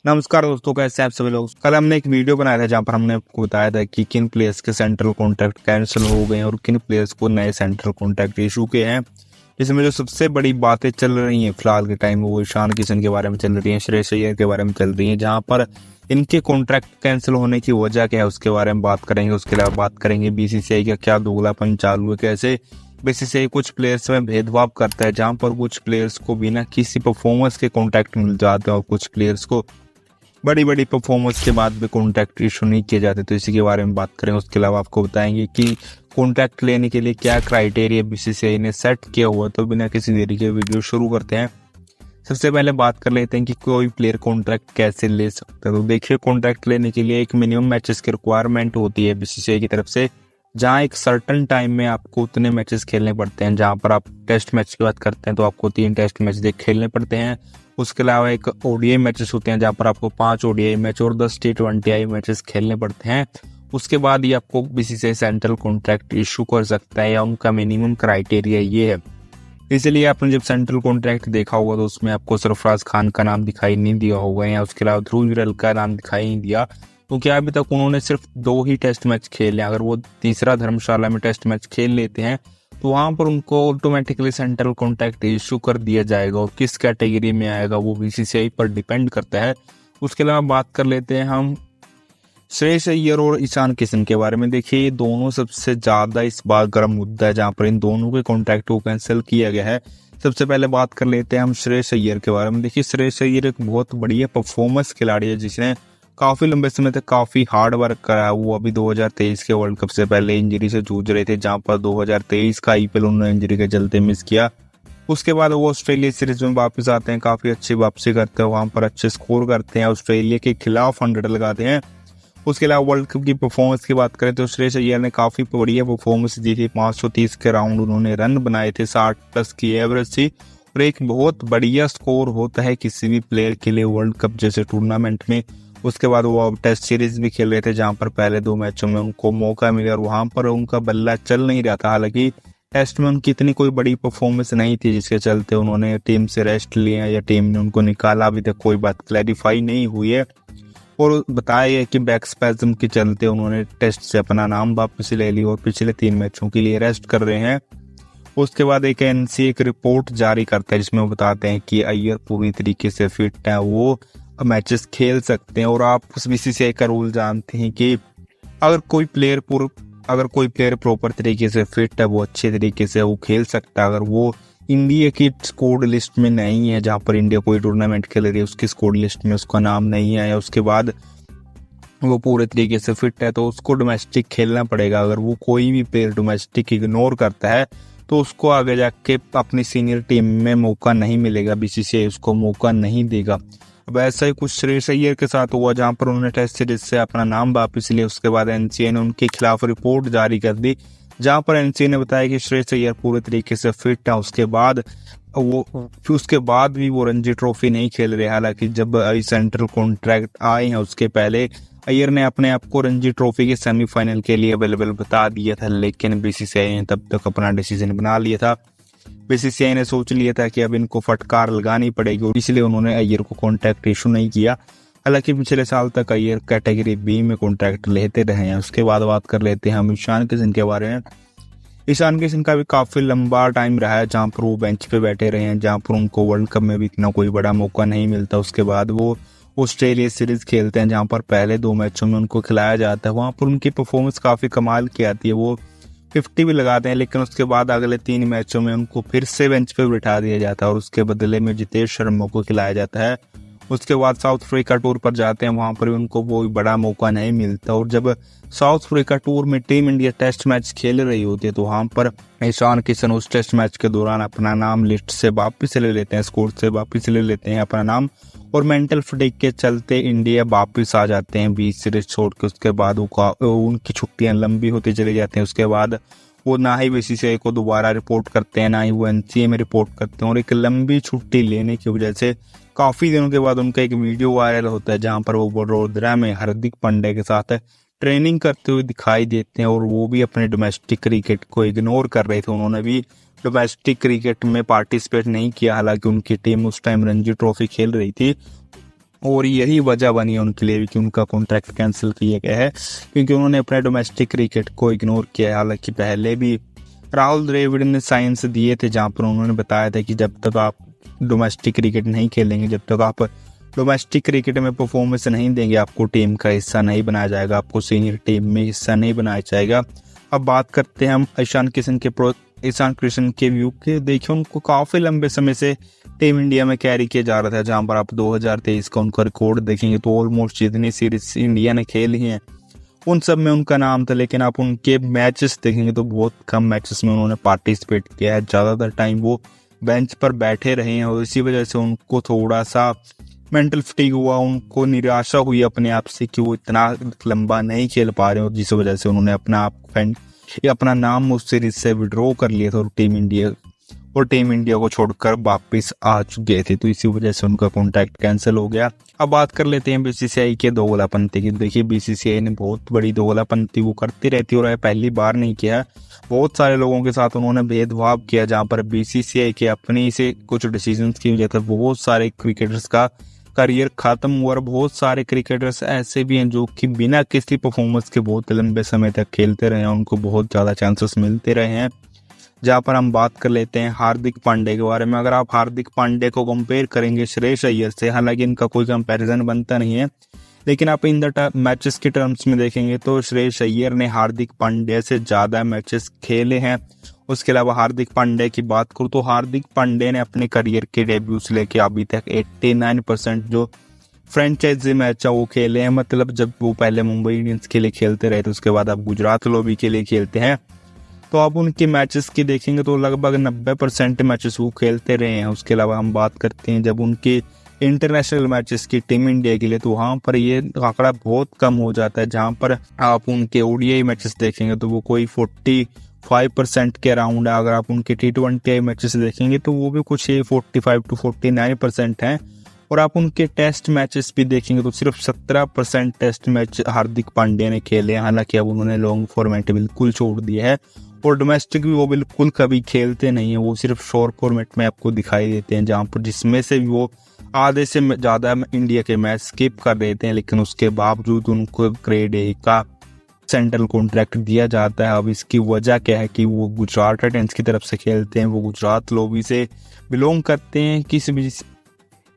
नमस्कार दोस्तों, कैसे हैं आप सभी लोग। कल हमने एक वीडियो बनाया था जहां पर हमने आपको बताया था कि किन प्लेयर्स के सेंट्रल कॉन्ट्रैक्ट कैंसिल हो गए हैं और किन प्लेयर्स को नए सेंट्रल कॉन्ट्रैक्ट इशू किए हैं। इसमें जो सबसे बड़ी बातें चल रही हैं फिलहाल के टाइम वो ईशान किशन के बारे में चल रही है, श्रेयस अय्यर के बारे में चल रही है, जहां पर इनके कॉन्ट्रैक्ट कैंसिल होने की वजह क्या है उसके बारे में बात करेंगे। उसके अलावा बात करेंगे बीसीसीआई का क्या दोगलापन चालू है, कैसे बीसीसीआई कुछ प्लेयर्स में भेदभाव करता है, जहां पर कुछ प्लेयर्स को बिना किसी परफॉर्मेंस के कॉन्ट्रैक्ट मिल जाते हैं और कुछ प्लेयर्स को बड़ी बड़ी परफॉर्मेंस के बाद भी कॉन्ट्रैक्ट इशू नहीं किए जाते। तो इसी के बारे में बात करें। उसके अलावा आपको बताएंगे कि कॉन्ट्रैक्ट लेने के लिए क्या क्राइटेरिया बीसीसीआई ने सेट किया हुआ। तो बिना किसी देरी के वीडियो शुरू करते हैं। सबसे पहले बात कर लेते हैं कि कोई प्लेयर कॉन्ट्रैक्ट कैसे ले सकता है। तो देखिए, कॉन्ट्रैक्ट लेने के लिए एक मिनिमम मैचेस की रिक्वायरमेंट होती है बीसीसीआई की तरफ से, जहां एक सर्टन टाइम में आपको उतने मैचेस खेलने पड़ते हैं। जहां पर आप टेस्ट मैच की बात करते हैं तो आपको 3 टेस्ट मैच खेलने पड़ते हैं। उसके अलावा एक ओडीआई मैचेस होते हैं जहां पर आपको 5 ओडीआई मैच और 10 टी20 मैचेस खेलने पड़ते हैं। उसके बाद ही आपको बीसीसीआई सेंट्रल कॉन्ट्रैक्ट इशू कर सकता है, या उनका मिनिमम क्राइटेरिया ये है। इसलिए आपने जब सेंट्रल कॉन्ट्रैक्ट देखा होगा तो उसमें आपको सरफराज खान का नाम दिखाई नहीं दिया होगा, या उसके अलावा ध्रुव जुरैल का नाम दिखाई नहीं दिया, क्योंकि अभी तक उन्होंने सिर्फ 2 ही टेस्ट मैच खेले। अगर वो तीसरा धर्मशाला में टेस्ट मैच खेल लेते हैं तो वहां पर उनको ऑटोमेटिकली सेंट्रल कॉन्ट्रैक्ट इशू कर दिया जाएगा, और किस कैटेगरी में आएगा वो बीसीसीआई पर डिपेंड करता है। उसके अलावा बात कर लेते हैं हम श्रेयस अय्यर और ईशान किशन के बारे में। देखिए, ये दोनों सबसे ज्यादा इस बार गर्म मुद्दा है, जहां पर इन दोनों के कॉन्ट्रैक्ट को कैंसिल किया गया है। सबसे पहले बात कर लेते हैं हम श्रेयस अय्यर के बारे में। देखिए, श्रेयस अय्यर एक बहुत बढ़िया परफॉर्मेंस खिलाड़ी है, जिसने काफी लंबे समय तक काफी हार्ड वर्क करा है। वो अभी 2023 के वर्ल्ड कप से पहले इंजरी से जूझ रहे थे, जहां पर 2023 का आईपीएल उन्होंने इंजरी के चलते मिस किया। उसके बाद वो ऑस्ट्रेलिया सीरीज में वापस आते हैं, काफी अच्छी वापसी करते हैं, वहां पर अच्छे स्कोर करते हैं, ऑस्ट्रेलिया के खिलाफ 100 लगाते हैं। उसके अलावा वर्ल्ड कप की परफॉर्मेंस की बात करें तो श्रेयस अय्यर ने काफी बढ़िया परफॉर्मेंस दी थी। 530 के राउंड उन्होंने रन बनाए थे, 60+ की एवरेज थी, और एक बहुत बढ़िया स्कोर होता है किसी भी प्लेयर के लिए वर्ल्ड कप जैसे टूर्नामेंट में। उसके बाद वो टेस्ट सीरीज भी खेल रहे थे, जहां पर पहले 2 मैचों में उनको मौका मिला और वहां पर उनका बल्ला चल नहीं रहा था। हालांकि टेस्ट में उनकी इतनी कोई बड़ी परफॉर्मेंस नहीं थी, जिसके चलते उन्होंने टीम से रेस्ट लिया या टीम ने उनको निकाला, अभी तक कोई बात क्लैरिफाई नहीं हुई है। और बताया कि बैक स्पैज्म के चलते उन्होंने टेस्ट से अपना नाम वापस ले लिया और पिछले 3 मैचों के लिए रेस्ट कर रहे हैं। उसके बाद एक एनसीए एक रिपोर्ट जारी करता है, जिसमें वो बताते हैं कि अय्यर पूरी तरीके से फिट है, वो मैचेस खेल सकते हैं। और आप उस बीसीसीआई का रूल जानते हैं कि अगर कोई प्लेयर प्रॉपर तरीके से फिट है, वो अच्छे तरीके से वो खेल सकता है। अगर वो इंडिया की स्कोर लिस्ट में नहीं है, जहां पर इंडिया कोई टूर्नामेंट खेल रही है उसकी स्कोर लिस्ट में उसका नाम नहीं है, या उसके बाद वो पूरे तरीके से फिट है, तो उसको डोमेस्टिक खेलना पड़ेगा। अगर वो कोई भी प्लेयर डोमेस्टिक इग्नोर करता है तो उसको आगे जाके अपनी सीनियर टीम में मौका नहीं मिलेगा, बीसीसीआई उसको मौका नहीं देगा। अब ऐसा ही कुछ श्रेयस अय्यर के साथ हुआ, जहां पर उन्होंने टेस्ट सीरीज से अपना नाम वापस लिया। उसके बाद एनसीए ने उनके खिलाफ रिपोर्ट जारी कर दी, जहां पर एनसीए ने बताया कि श्रेयस अय्यर पूरे तरीके से फिट है। उसके बाद भी वो रणजी ट्रॉफी नहीं खेल रहे। हालांकि जब सेंट्रल कॉन्ट्रैक्ट आए हैं उसके पहले अय्यर ने अपने आप को रणजी ट्रॉफी के सेमीफाइनल के लिए अवेलेबल बता दिया था, लेकिन बीसीसीआई ने तब तक अपना डिसीजन बना लिया था। बीसीसीआई ने सोच लिया था कि अब इनको फटकार लगानी पड़ेगी, और इसलिए उन्होंने अय्यर को कॉन्ट्रैक्ट इशू नहीं किया। हालांकि पिछले साल तक अय्यर कैटेगरी बी में कॉन्ट्रैक्ट लेते रहे हैं। उसके बाद बात कर लेते हैं हम ईशान किशन के बारे में। ईशान किशन का भी काफी लंबा टाइम रहा है जहां पर वो बेंच पे बैठे रहे हैं, जहां पर उनको वर्ल्ड कप में भी इतना कोई बड़ा मौका नहीं मिलता। उसके बाद वो ऑस्ट्रेलिया सीरीज खेलते हैं, जहां पर पहले 2 मैचों में उनको खिलाया जाता है। वहां पर उनकी परफॉर्मेंस काफी कमाल की आती है, वो 50 भी लगाते हैं, लेकिन उसके बाद अगले 3 मैचों में उनको फिर से बेंच पे बिठा दिया जाता है और उसके बदले में जितेश शर्मा को खिलाया जाता है। उसके बाद साउथ अफ्रीका टूर पर जाते हैं, वहां पर भी उनको कोई बड़ा मौका नहीं मिलता। और जब साउथ अफ्रीका टूर में टीम इंडिया टेस्ट मैच खेल रही होती है तो वहां पर ईशान किशन उस टेस्ट मैच के दौरान अपना नाम लिस्ट से वापस ले लेते हैं, स्कोर से वापस ले लेते हैं अपना नाम, और मेंटल फटीग के चलते इंडिया वापस आ जाते हैं 20 सीरीज छोड़ के। उसके बाद उनकी छुट्टियां लंबी होती चली जाती हैं। उसके बाद वो ना ही बीसीसीआई को दोबारा रिपोर्ट करते हैं, ना ही वो एनसीए में रिपोर्ट करते हैं, और एक लंबी छुट्टी लेने की वजह से काफी दिनों के बाद उनका एक वीडियो वायरल होता है, जहां पर वो वडोदरा में हार्दिक पांड्या के साथ ट्रेनिंग करते हुए दिखाई देते हैं, और वो भी अपने डोमेस्टिक क्रिकेट को इग्नोर कर रहे थे। उन्होंने भी डोमेस्टिक क्रिकेट में पार्टिसिपेट नहीं किया, हालांकि उनकी टीम उस टाइम रणजी ट्रॉफी खेल रही थी। और यही वजह बनी है उनके लिए भी कि उनका कॉन्ट्रैक्ट कैंसिल किया गया है, क्योंकि उन्होंने अपने डोमेस्टिक क्रिकेट को इग्नोर किया है। हालांकि पहले भी राहुल द्रविड़ ने साइंस दिए थे जहां पर उन्होंने बताया था कि जब तक आप डोमेस्टिक क्रिकेट नहीं खेलेंगे, जब तक आप डोमेस्टिक क्रिकेट में परफॉर्मेंस नहीं देंगे, आपको टीम का हिस्सा नहीं बनाया जाएगा, आपको सीनियर टीम में हिस्सा नहीं बनाया जाएगा। अब बात करते हैं हम ईशान किशन के व्यू के। देखिए, उनको काफ़ी लंबे समय से टीम इंडिया में कैरी किया जा रहा था, जहां पर आप 2023 का उनका रिकॉर्ड देखेंगे तो ऑलमोस्ट जितनी सीरीज इंडिया ने खेली हैं उन सब में उनका नाम था। लेकिन आप उनके मैचेस देखेंगे तो बहुत कम मैचेस में उन्होंने पार्टिसिपेट किया है, ज़्यादातर टाइम वो बेंच पर बैठे रहे हैं और इसी वजह से उनको थोड़ा सा मेंटल फटीग हुआ, उनको निराशा हुई अपने आप से कि वो इतना लंबा नहीं खेल पा रहे, और जिस वजह से उन्होंने अपना नाम उस सीरीज से विड्रॉ कर लिया था और टीम इंडिया को छोड़कर वापस आ चुके थे। तो इसी वजह से उनका कॉन्ट्रैक्ट कैंसिल हो गया। अब बात कर लेते हैं बीसीसीआई के दोगलापंती की। देखिए, बीसीसीआई ने बहुत बड़ी दोगलापंती वो करती रहती है और पहली बार नहीं किया, बहुत सारे लोगों के साथ उन्होंने भेदभाव किया, जहां पर बीसीसीआई के अपनी से कुछ डिसीजंस की वजह से बहुत सारे क्रिकेटर्स का करियर खत्म हुआ और बहुत सारे क्रिकेटर्स ऐसे भी हैं जो कि बिना किसी परफॉर्मेंस के बहुत लंबे समय तक खेलते रहे हैं, उनको बहुत ज़्यादा चांसेस मिलते रहे हैं। जहाँ पर हम बात कर लेते हैं हार्दिक पांड्या के बारे में। अगर आप हार्दिक पांड्या को कंपेयर करेंगे श्रेयस अय्यर से, हालांकि इनका कोई कंपैरिजन बनता नहीं है, लेकिन आप इन द मैचेस के टर्म्स में देखेंगे तो श्रेयस अय्यर ने हार्दिक पांड्या से ज़्यादा मैचेस खेले हैं। उसके अलावा हार्दिक पांड्या की बात करूँ तो हार्दिक पांड्या ने अपने करियर के डेब्यू से लेकर अभी तक 89% जो फ्रेंचाइजी मैच है वो खेले हैं। मतलब जब वो पहले मुंबई इंडियंस के लिए खेलते रहे थे, उसके बाद आप गुजरात लोबी के लिए खेलते हैं, तो आप उनके मैचेस की देखेंगे तो लगभग 90% मैचेस वो खेलते रहे हैं। उसके अलावा हम बात करते हैं जब उनके इंटरनेशनल मैचेस की टीम इंडिया के लिए, तो वहाँ पर ये आंकड़ा बहुत कम हो जाता है। जहाँ पर आप उनके ओडीआई मैचेस देखेंगे तो वो कोई 45% के अराउंड है। अगर आप उनके T20 मैचेस देखेंगे तो वो भी कुछ 45 to 49% हैं। और आप उनके टेस्ट मैचेस भी देखेंगे तो सिर्फ 17% टेस्ट मैच हार्दिक पांड्या ने खेले हैं। हालांकि अब उन्होंने लॉन्ग फॉर्मेट बिल्कुल छोड़ दिया है और डोमेस्टिक भी वो बिल्कुल कभी खेलते नहीं है, वो सिर्फ शॉर्ट फॉर्मेट में आपको दिखाई देते हैं, जहाँ पर जिसमें से भी वो आधे से ज़्यादा इंडिया के मैच स्किप कर देते हैं। लेकिन उसके बावजूद उनको ग्रेड ए का सेंट्रल कॉन्ट्रैक्ट दिया जाता है। अब इसकी वजह क्या है कि वो गुजरात टाइटंस की तरफ से खेलते हैं, वो गुजरात लोबी से बिलोंग करते हैं।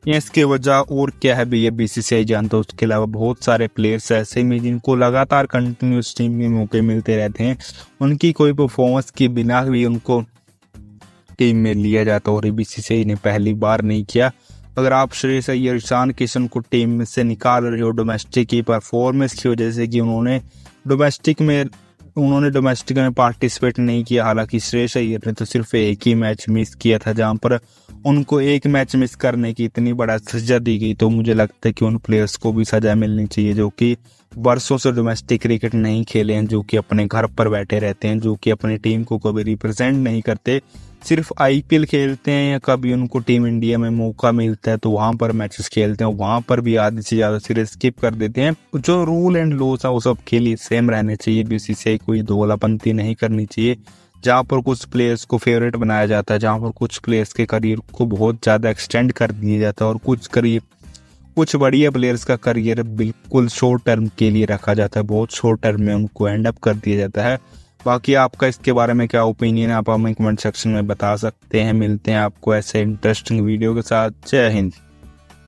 इसके वजह और क्या है भैया बीसीसीआई जानता है। उसके अलावा बहुत सारे प्लेयर्स ऐसे में जिनको लगातार कंटिन्यूस टीम में मौके मिलते रहते हैं, उनकी कोई परफॉर्मेंस के बिना भी उनको टीम में लिया जाता है और बीसीसीआई ने पहली बार नहीं किया। अगर आप श्रेयस अय्यर, ईशान किशन को टीम में से निकाल रहे हो डोमेस्टिक की परफॉर्मेंस की वजह से कि उन्होंने डोमेस्टिक में पार्टिसिपेट नहीं किया, हालांकि श्रेयस अय्यर ने तो सिर्फ एक ही मैच मिस किया था, जहां पर उनको एक मैच मिस करने की इतनी बड़ा सजा दी गई। तो मुझे लगता है कि उन प्लेयर्स को भी सजा मिलनी चाहिए जो कि बरसों से डोमेस्टिक क्रिकेट नहीं खेले हैं, जो कि अपने घर पर बैठे रहते हैं, जो कि अपनी टीम को कभी रिप्रेजेंट नहीं करते, सिर्फ आईपीएल खेलते हैं या कभी उनको टीम इंडिया में मौका मिलता है तो वहाँ पर मैचेस खेलते हैं, वहाँ पर भी आधी से ज़्यादा सीरीज स्किप कर देते हैं। जो रूल एंड लॉस है वो सब के लिए सेम रहने चाहिए। बीसीसीआई कोई दोगलापंती नहीं करनी चाहिए, जहाँ पर कुछ प्लेयर्स को फेवरेट बनाया जाता है, जहाँ पर कुछ प्लेयर्स के करियर को बहुत ज़्यादा एक्सटेंड कर दिया जाता है और कुछ बढ़िया प्लेयर्स का करियर बिल्कुल शॉर्ट टर्म के लिए रखा जाता है, बहुत शॉर्ट टर्म में उनको एंड अप कर दिया जाता है। बाकी आपका इसके बारे में क्या ओपिनियन है आप हमें कमेंट सेक्शन में बता सकते हैं। मिलते हैं आपको ऐसे इंटरेस्टिंग वीडियो के साथ। जय हिंद।